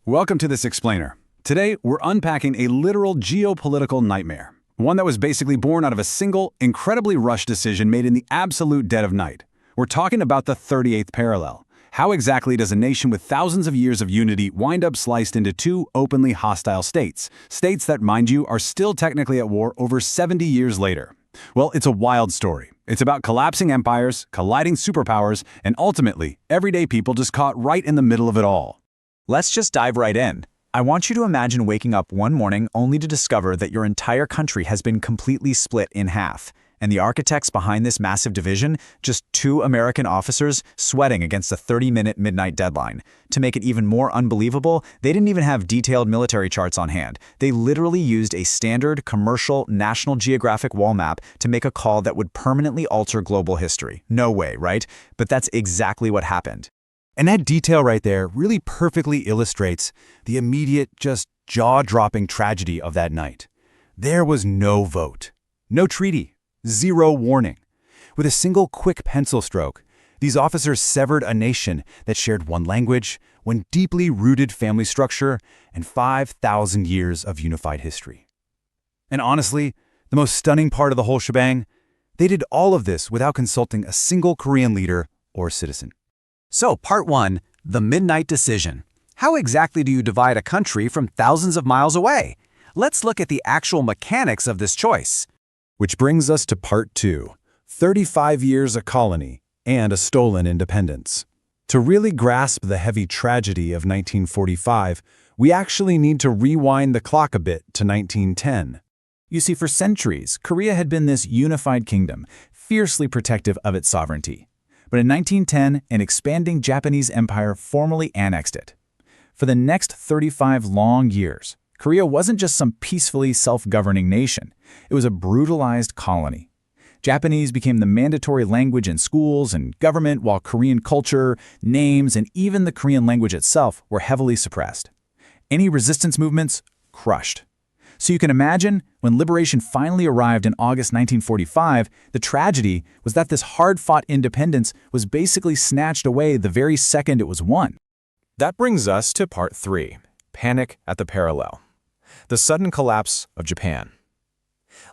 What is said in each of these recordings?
Welcome to this explainer. Today, we're unpacking a literal geopolitical nightmare, one that was basically born out of a single, incredibly rushed decision made in the absolute dead of night. We're talking about the 38th parallel. How exactly does a nation with thousands of years of unity wind up sliced into two openly hostile states? States that, mind you, are still technically at war over 70 years later. Well, it's a wild story. It's about collapsing empires, colliding superpowers, and ultimately, everyday people just caught right in the middle of it all. Let's just dive right in. I want you to imagine waking up one morning only to discover that your entire country has been completely split in half. And the architects behind this massive division, just two American officers sweating against a 30-minute midnight deadline. To make it even more unbelievable, they didn't even have detailed military charts on hand. They literally used a standard commercial National Geographic wall map to make a call that would permanently alter global history. No way, right? But that's exactly what happened. And that detail right there really perfectly illustrates the immediate, just jaw-dropping tragedy of that night. There was no vote, no treaty, zero warning. With a single quick pencil stroke, these officers severed a nation that shared one language, one deeply rooted family structure, and 5,000 years of unified history. And honestly, the most stunning part of the whole shebang, they did all of this without consulting a single Korean leader or citizen. So, part one, the midnight decision. How exactly do you divide a country from thousands of miles away? Let's look at the actual mechanics of this choice. Which brings us to part two, 35 years a colony and a stolen independence. To really grasp the heavy tragedy of 1945, we actually need to rewind the clock a bit to 1910. You see, for centuries, Korea had been this unified kingdom, fiercely protective of its sovereignty. But in 1910, an expanding Japanese empire formally annexed it. For the next 35 long years, Korea wasn't just some peacefully self-governing nation. It was a brutalized colony. Japanese became the mandatory language in schools and government, while Korean culture, names, and even the Korean language itself were heavily suppressed. Any resistance movements, crushed. So you can imagine, when liberation finally arrived in August 1945, the tragedy was that this hard-fought independence was basically snatched away the very second it was won. That brings us to part three, panic at the parallel. The sudden collapse of Japan.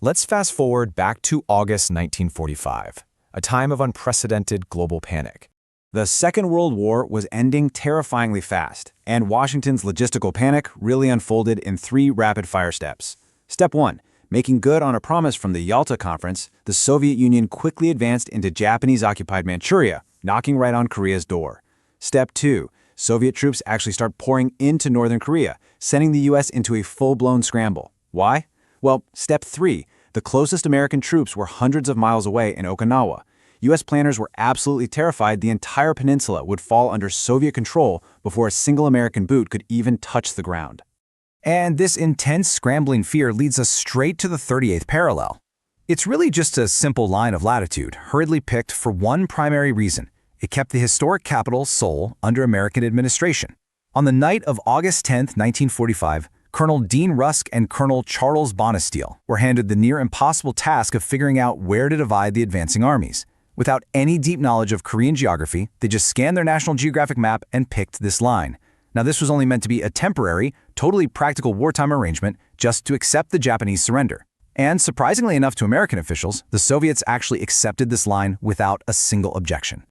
Let's fast forward back to August 1945, a time of unprecedented global panic. The Second World War was ending terrifyingly fast, and Washington's logistical panic really unfolded in three rapid-fire steps. Step 1. Making good on a promise from the Yalta Conference, the Soviet Union quickly advanced into Japanese-occupied Manchuria, knocking right on Korea's door. Step 2. Soviet troops actually start pouring into northern Korea, sending the U.S. into a full-blown scramble. Why? Well, Step 3. The closest American troops were hundreds of miles away in Okinawa. U.S. planners were absolutely terrified the entire peninsula would fall under Soviet control before a single American boot could even touch the ground. And this intense scrambling fear leads us straight to the 38th parallel. It's really just a simple line of latitude, hurriedly picked for one primary reason. It kept the historic capital, Seoul, under American administration. On the night of August 10, 1945, Colonel Dean Rusk and Colonel Charles Bonesteel were handed the near-impossible task of figuring out where to divide the advancing armies. Without any deep knowledge of Korean geography, they just scanned their National Geographic map and picked this line. Now, this was only meant to be a temporary, totally practical wartime arrangement just to accept the Japanese surrender. And surprisingly enough to American officials, the Soviets actually accepted this line without a single objection.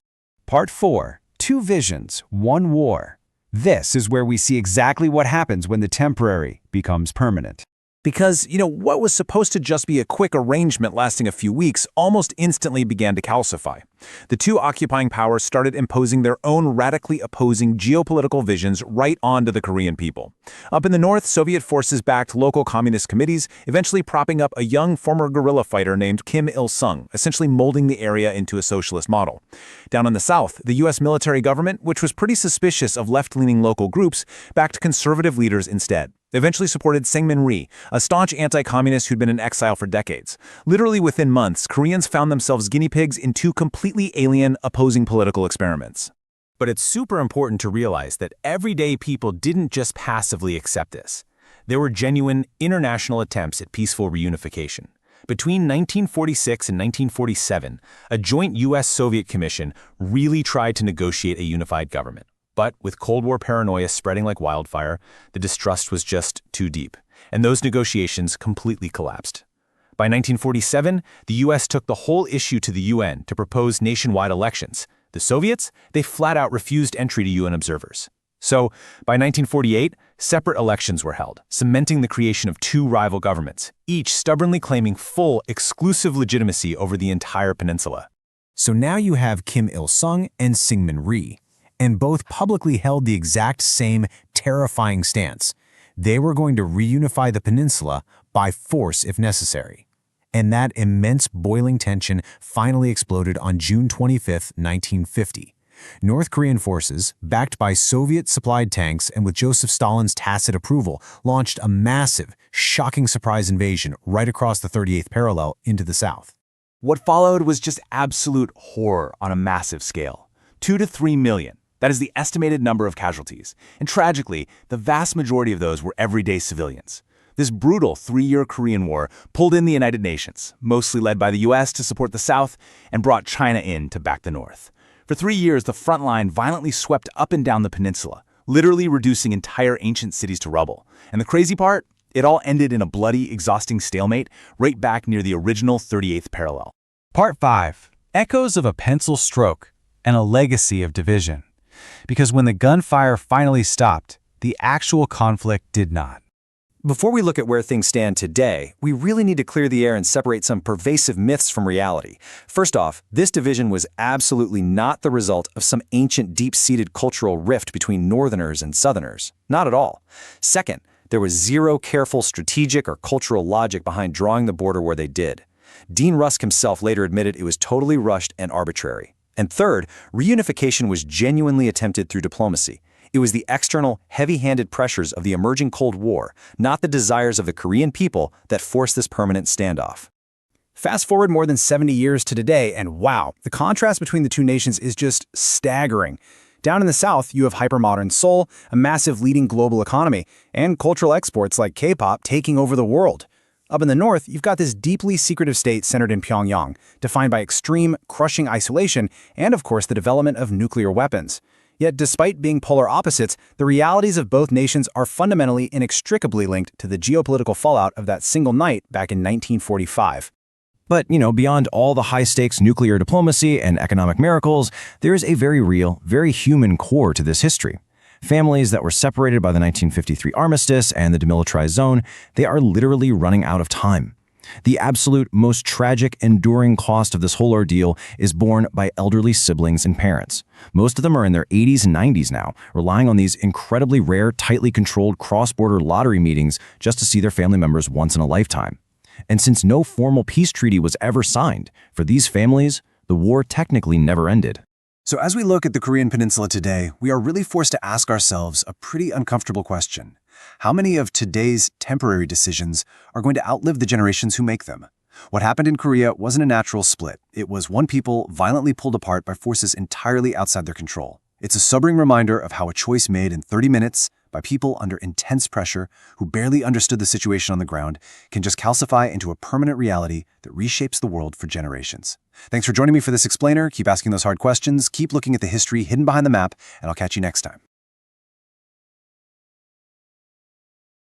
Part 4. Two visions, one war. This is where we see exactly what happens when the temporary becomes permanent. Because, what was supposed to just be a quick arrangement lasting a few weeks almost instantly began to calcify. The two occupying powers started imposing their own radically opposing geopolitical visions right onto the Korean people. Up in the north, Soviet forces backed local communist committees, eventually propping up a young former guerrilla fighter named Kim Il-sung, essentially molding the area into a socialist model. Down in the south, the U.S. military government, which was pretty suspicious of left-leaning local groups, backed conservative leaders instead. Eventually supported Syngman Rhee, a staunch anti-communist who'd been in exile for decades. Literally within months, Koreans found themselves guinea pigs in two completely alien, opposing political experiments. But it's super important to realize that everyday people didn't just passively accept this. There were genuine, international attempts at peaceful reunification. Between 1946 and 1947, a joint U.S.-Soviet commission really tried to negotiate a unified government. But with Cold War paranoia spreading like wildfire, the distrust was just too deep, and those negotiations completely collapsed. By 1947, the U.S. took the whole issue to the UN to propose nationwide elections. The Soviets, they flat out refused entry to UN observers. So, by 1948, separate elections were held, cementing the creation of two rival governments, each stubbornly claiming full, exclusive legitimacy over the entire peninsula. So now you have Kim Il-sung and Syngman Rhee, and both publicly held the exact same terrifying stance. They were going to reunify the peninsula by force if necessary. And that immense boiling tension finally exploded on June 25, 1950. North Korean forces, backed by Soviet-supplied tanks and with Joseph Stalin's tacit approval, launched a massive, shocking surprise invasion right across the 38th parallel into the south. What followed was just absolute horror on a massive scale. 2 to 3 million. That is the estimated number of casualties. And tragically, the vast majority of those were everyday civilians. This brutal 3-year Korean War pulled in the United Nations, mostly led by the US to support the South, and brought China in to back the North. For 3 years, the front line violently swept up and down the peninsula, literally reducing entire ancient cities to rubble. And the crazy part? It all ended in a bloody, exhausting stalemate right back near the original 38th parallel. Part 5. Echoes of a pencil stroke and a legacy of division. Because when the gunfire finally stopped, the actual conflict did not. Before we look at where things stand today, we really need to clear the air and separate some pervasive myths from reality. First off, this division was absolutely not the result of some ancient deep-seated cultural rift between Northerners and Southerners. Not at all. Second, there was zero careful strategic or cultural logic behind drawing the border where they did. Dean Rusk himself later admitted it was totally rushed and arbitrary. And third, reunification was genuinely attempted through diplomacy. It was the external, heavy-handed pressures of the emerging Cold War, not the desires of the Korean people, that forced this permanent standoff. Fast forward more than 70 years to today, and wow, the contrast between the two nations is just staggering. Down in the south, you have hypermodern Seoul, a massive leading global economy, and cultural exports like K-pop taking over the world. Up in the north, you've got this deeply secretive state centered in Pyongyang, defined by extreme, crushing isolation and, of course, the development of nuclear weapons. Yet despite being polar opposites, the realities of both nations are fundamentally inextricably linked to the geopolitical fallout of that single night back in 1945. But, beyond all the high-stakes nuclear diplomacy and economic miracles, there is a very real, very human core to this history. Families that were separated by the 1953 armistice and the demilitarized zone, they are literally running out of time. The absolute most tragic, enduring cost of this whole ordeal is borne by elderly siblings and parents. Most of them are in their 80s and 90s now, relying on these incredibly rare, tightly controlled cross-border lottery meetings just to see their family members once in a lifetime. And since no formal peace treaty was ever signed, for these families, the war technically never ended. So as we look at the Korean Peninsula today, we are really forced to ask ourselves a pretty uncomfortable question. How many of today's temporary decisions are going to outlive the generations who make them? What happened in Korea wasn't a natural split. It was one people violently pulled apart by forces entirely outside their control. It's a sobering reminder of how a choice made in 30 minutes by people under intense pressure who barely understood the situation on the ground can just calcify into a permanent reality that reshapes the world for generations. Thanks for joining me for this explainer. Keep asking those hard questions, keep looking at the history hidden behind the map, and I'll catch you next time.